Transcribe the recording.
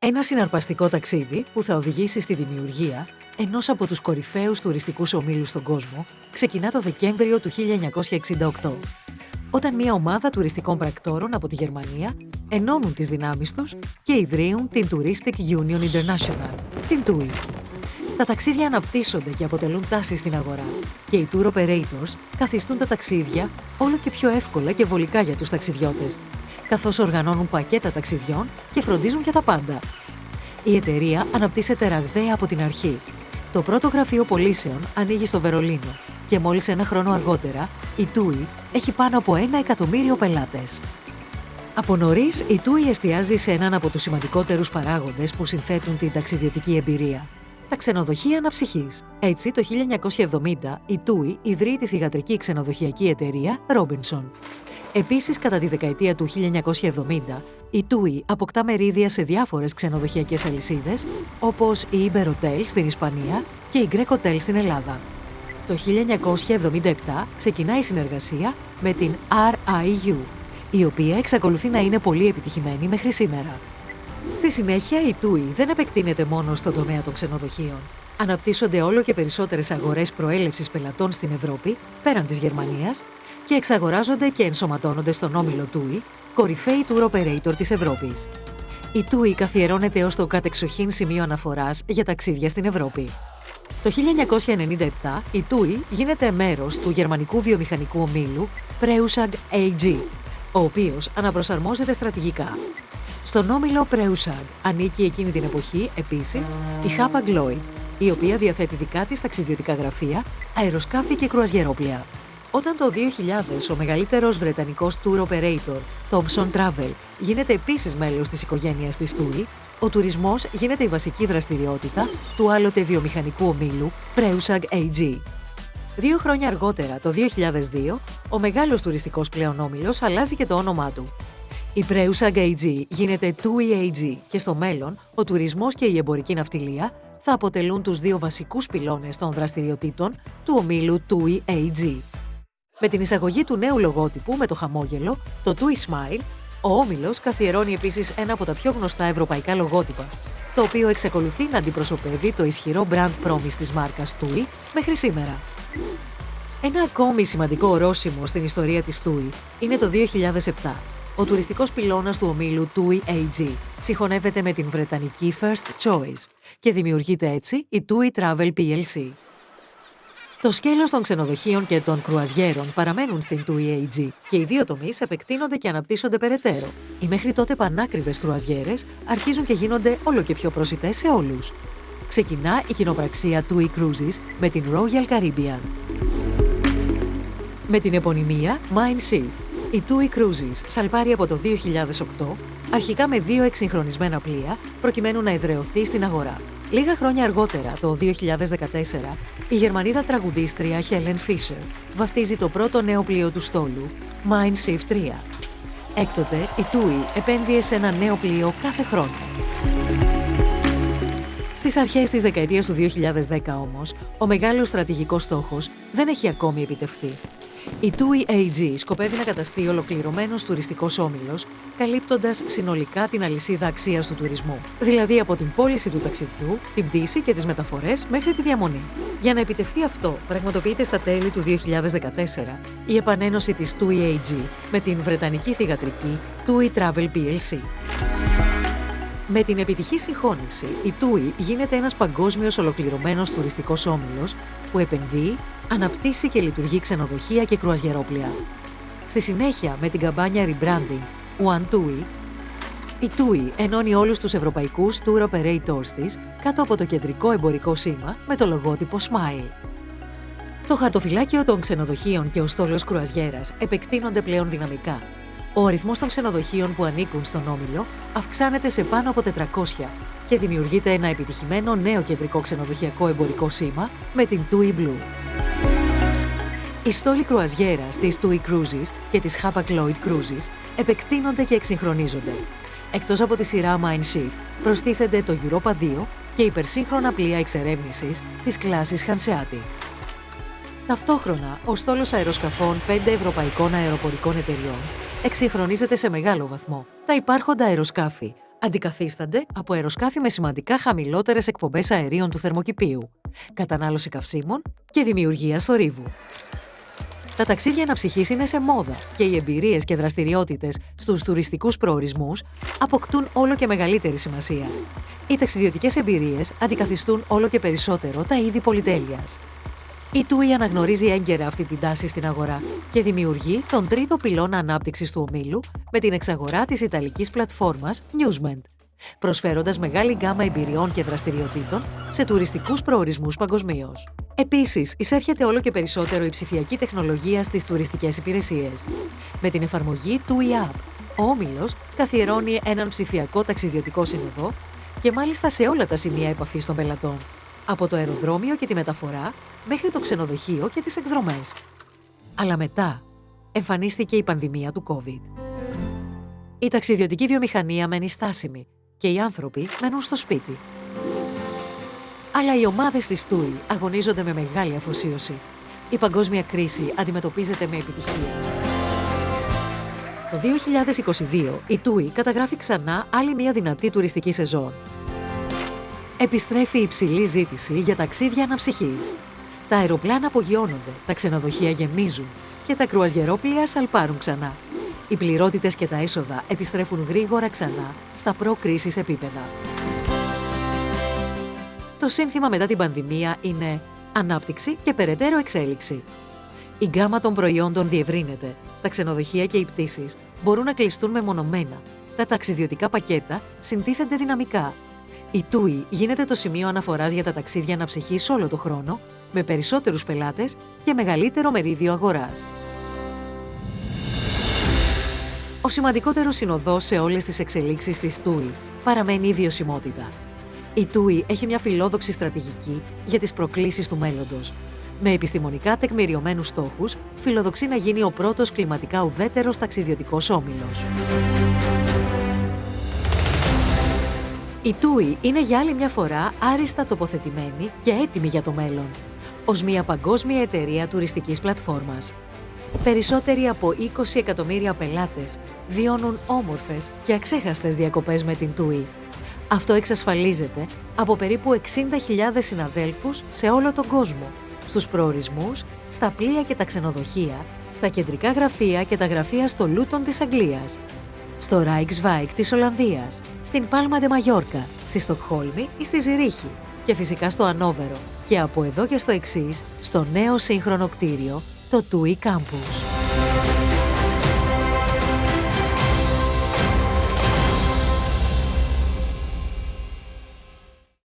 Ένα συναρπαστικό ταξίδι που θα οδηγήσει στη δημιουργία ενός από τους κορυφαίους τουριστικούς ομίλους στον κόσμο ξεκινά το Δεκέμβριο του 1968, όταν μια ομάδα τουριστικών πρακτόρων από τη Γερμανία ενώνουν τις δυνάμεις τους και ιδρύουν την Touristic Union International, την TUI. Τα ταξίδια αναπτύσσονται και αποτελούν τάση στην αγορά και οι tour operators καθιστούν τα ταξίδια όλο και πιο εύκολα και βολικά για τους ταξιδιώτες, καθώς οργανώνουν πακέτα ταξιδιών και φροντίζουν για τα πάντα. Η εταιρεία αναπτύσσεται ραγδαία από την αρχή. Το πρώτο γραφείο πωλήσεων ανοίγει στο Βερολίνο και μόλις ένα χρόνο αργότερα η TUI έχει πάνω από 1 εκατομμύριο πελάτες. Από νωρίς, η TUI εστιάζει σε έναν από τους σημαντικότερους παράγοντες που συνθέτουν την ταξιδιωτική εμπειρία: τα ξενοδοχεία αναψυχής. Έτσι, το 1970 η TUI ιδρύει τη θυγατρική ξενοδοχειακή εταιρεία Robinson. Επίσης, κατά τη δεκαετία του 1970, η TUI αποκτά μερίδια σε διάφορες ξενοδοχειακές αλυσίδες, όπως η Iberhotel στην Ισπανία και η Greek Hotel στην Ελλάδα. Το 1977 ξεκινά η συνεργασία με την RIU, η οποία εξακολουθεί να είναι πολύ επιτυχημένη μέχρι σήμερα. Στη συνέχεια, η TUI δεν επεκτείνεται μόνο στον τομέα των ξενοδοχείων. Αναπτύσσονται όλο και περισσότερες αγορές προέλευσης πελατών στην Ευρώπη, πέραν της Γερμανίας, και εξαγοράζονται και ενσωματώνονται στον όμιλο TUI, κορυφαίοι tour operator της Ευρώπης. Η TUI καθιερώνεται ως το κατεξοχήν σημείο αναφοράς για ταξίδια στην Ευρώπη. Το 1997 η TUI γίνεται μέρος του γερμανικού βιομηχανικού ομίλου Preusag AG, ο οποίος αναπροσαρμόζεται στρατηγικά. Στον όμιλο Preusag ανήκει εκείνη την εποχή επίσης η Hapag-Lloyd, η οποία διαθέτει δικά της ταξιδιωτικά γραφεία, αεροσκάφη και κρουαζιερόπλια. Όταν το 2000 ο μεγαλύτερος βρετανικός tour operator, Thomson Travel, γίνεται επίσης μέλος της οικογένειας της TUI, ο τουρισμός γίνεται η βασική δραστηριότητα του άλλοτε βιομηχανικού ομίλου Preusag AG. 2 χρόνια αργότερα, το 2002, ο μεγάλος τουριστικός πλέον όμιλος αλλάζει και το όνομά του. Η Preusag AG γίνεται TUI AG και στο μέλλον ο τουρισμός και η εμπορική ναυτιλία θα αποτελούν τους 2 βασικούς πυλώνες των δραστηριοτήτων του ομίλου TUI AG. Με την εισαγωγή του νέου λογότυπου με το χαμόγελο, το TUI Smile, ο όμιλος καθιερώνει επίσης ένα από τα πιο γνωστά ευρωπαϊκά λογότυπα, το οποίο εξακολουθεί να αντιπροσωπεύει το ισχυρό brand promise της μάρκας TUI μέχρι σήμερα. Ένα ακόμη σημαντικό ορόσημο στην ιστορία της TUI είναι το 2007. Ο τουριστικός πυλώνας του ομίλου TUI AG συγχωνεύεται με την βρετανική First Choice και δημιουργείται έτσι η TUI Travel PLC. Το σκέλος των ξενοδοχείων και των κρουαζιέρων παραμένουν στην TUI AG και οι δύο τομείς επεκτείνονται και αναπτύσσονται περαιτέρω. Οι μέχρι τότε πανάκριβες κρουαζιέρες αρχίζουν και γίνονται όλο και πιο προσιτές σε όλους. Ξεκινά η κοινοπραξία TUI Cruises με την Royal Caribbean. Με την επωνυμία Mein Schiff, η TUI Cruises σαλπάρει από το 2008, αρχικά με 2 εξυγχρονισμένα πλοία, προκειμένου να εδραιωθεί στην αγορά. Λίγα χρόνια αργότερα, το 2014, η Γερμανίδα τραγουδίστρια Helen Fischer βαφτίζει το πρώτο νέο πλοίο του στόλου, Mein Schiff 3. Έκτοτε, η TUI επένδυε σε ένα νέο πλοίο κάθε χρόνο. Στις αρχές της δεκαετίας του 2010 όμως, ο μεγάλος στρατηγικός στόχος δεν έχει ακόμη επιτευχθεί. Η TUI AG σκοπεύει να καταστεί ολοκληρωμένος τουριστικός όμιλος, καλύπτοντας συνολικά την αλυσίδα αξίας του τουρισμού, δηλαδή από την πώληση του ταξιδιού, την πτήση και τις μεταφορές μέχρι τη διαμονή. Για να επιτευχθεί αυτό, πραγματοποιείται στα τέλη του 2014 η επανένωση της TUI AG με την βρετανική θυγατρική TUI Travel PLC. Με την επιτυχή συγχώνευση, η TUI γίνεται ένας παγκόσμιος ολοκληρωμένος τουριστικός όμιλος που επενδύει, αναπτύσσει και λειτουργεί ξενοδοχεία και κρουαζιερόπλια. Στη συνέχεια, με την καμπάνια rebranding One TUI, η TUI ενώνει όλους τους ευρωπαϊκούς tour operators της κάτω από το κεντρικό εμπορικό σήμα με το λογότυπο Smile. Το χαρτοφυλάκιο των ξενοδοχείων και ο στόλος κρουαζιέρας επεκτείνονται πλέον δυναμικά. Ο αριθμός των ξενοδοχείων που ανήκουν στον όμιλο αυξάνεται σε πάνω από 400 και δημιουργείται ένα επιτυχημένο νέο κεντρικό ξενοδοχειακό εμπορικό σήμα με την TUI Blue. Οι στόλοι κρουαζιέρας της TUI Cruises και της Hapag-Lloyd Cruises επεκτείνονται και εξυγχρονίζονται. Εκτός από τη σειρά Mein Schiff, προστίθενται το Europa 2 και υπερσύγχρονα πλοία εξερεύνησης της κλάσης Hanseatic. Ταυτόχρονα, ο στόλος αεροσκαφών 5 ευρωπαϊκών αεροπορικών εταιριών εξυγχρονίζεται σε μεγάλο βαθμό. Τα υπάρχοντα αεροσκάφη Αντικαθίστανται από αεροσκάφη με σημαντικά χαμηλότερες εκπομπές αερίων του θερμοκηπίου, κατανάλωση καυσίμων και δημιουργία θορύβου. Τα ταξίδια αναψυχής είναι σε μόδα και οι εμπειρίες και δραστηριότητες στους τουριστικούς προορισμούς αποκτούν όλο και μεγαλύτερη σημασία. Οι ταξιδιωτικές εμπειρίες αντικαθιστούν όλο και περισσότερο τα είδη πολυτέλειας. Η TUI αναγνωρίζει έγκαιρα αυτή την τάση στην αγορά και δημιουργεί τον τρίτο πυλώνα ανάπτυξης του ομίλου με την εξαγορά της ιταλικής πλατφόρμας Musement, προσφέροντας μεγάλη γκάμα εμπειριών και δραστηριοτήτων σε τουριστικούς προορισμούς παγκοσμίως. Επίσης, εισέρχεται όλο και περισσότερο η ψηφιακή τεχνολογία στις τουριστικές υπηρεσίες. Με την εφαρμογή TUI App, ο όμιλος καθιερώνει έναν ψηφιακό ταξιδιωτικό σύνοδο και μάλιστα σε όλα τα σημεία επαφής των πελατών, από το αεροδρόμιο και τη μεταφορά μέχρι το ξενοδοχείο και τις εκδρομές. Αλλά μετά εμφανίστηκε η πανδημία του COVID. Η ταξιδιωτική βιομηχανία μένει στάσιμη και οι άνθρωποι μένουν στο σπίτι. Αλλά οι ομάδες της TUI αγωνίζονται με μεγάλη αφοσίωση. Η παγκόσμια κρίση αντιμετωπίζεται με επιτυχία. Το 2022 η TUI καταγράφει ξανά άλλη μια δυνατή τουριστική σεζόν. Επιστρέφει η υψηλή ζήτηση για ταξίδια αναψυχής. Τα αεροπλάνα απογειώνονται, τα ξενοδοχεία γεμίζουν και τα κρουαζιερόπλοια σαλπάρουν ξανά. Οι πληρότητες και τα έσοδα επιστρέφουν γρήγορα ξανά στα προ-κρίσης επίπεδα. Το σύνθημα μετά την πανδημία είναι ανάπτυξη και περαιτέρω εξέλιξη. Η γκάμα των προϊόντων διευρύνεται, τα ξενοδοχεία και οι πτήσεις μπορούν να κλειστούν μεμονωμένα, τα ταξιδιωτικά πακέτα συντίθενται δυναμικά. Η TUI γίνεται το σημείο αναφοράς για τα ταξίδια αναψυχής όλο το χρόνο, με περισσότερους πελάτες και μεγαλύτερο μερίδιο αγοράς. Ο σημαντικότερος συνοδός σε όλες τις εξελίξεις της TUI παραμένει η βιωσιμότητα. Η TUI έχει μια φιλόδοξη στρατηγική για τις προκλήσεις του μέλλοντος. Με επιστημονικά τεκμηριωμένους στόχους, φιλοδοξεί να γίνει ο πρώτος κλιματικά ουδέτερος ταξιδιωτικός όμιλος. Η TUI είναι για άλλη μια φορά άριστα τοποθετημένη και έτοιμη για το μέλλον, ως μια παγκόσμια εταιρεία τουριστικής πλατφόρμας. Περισσότεροι από 20 εκατομμύρια πελάτες βιώνουν όμορφες και αξέχαστες διακοπές με την TUI. Αυτό εξασφαλίζεται από περίπου 60.000 συναδέλφους σε όλο τον κόσμο, στους προορισμούς, στα πλοία και τα ξενοδοχεία, στα κεντρικά γραφεία και τα γραφεία στο Λούτον της Αγγλίας, στο Rijkswijk της Ολλανδίας, στην Πάλμα ντε Μαγιόρκα, στη Στοκχόλμη ή στη Ζυρίχη και φυσικά στο Ανόβερο και από εδώ και στο εξής, στο νέο σύγχρονο κτίριο, το TUI Campus.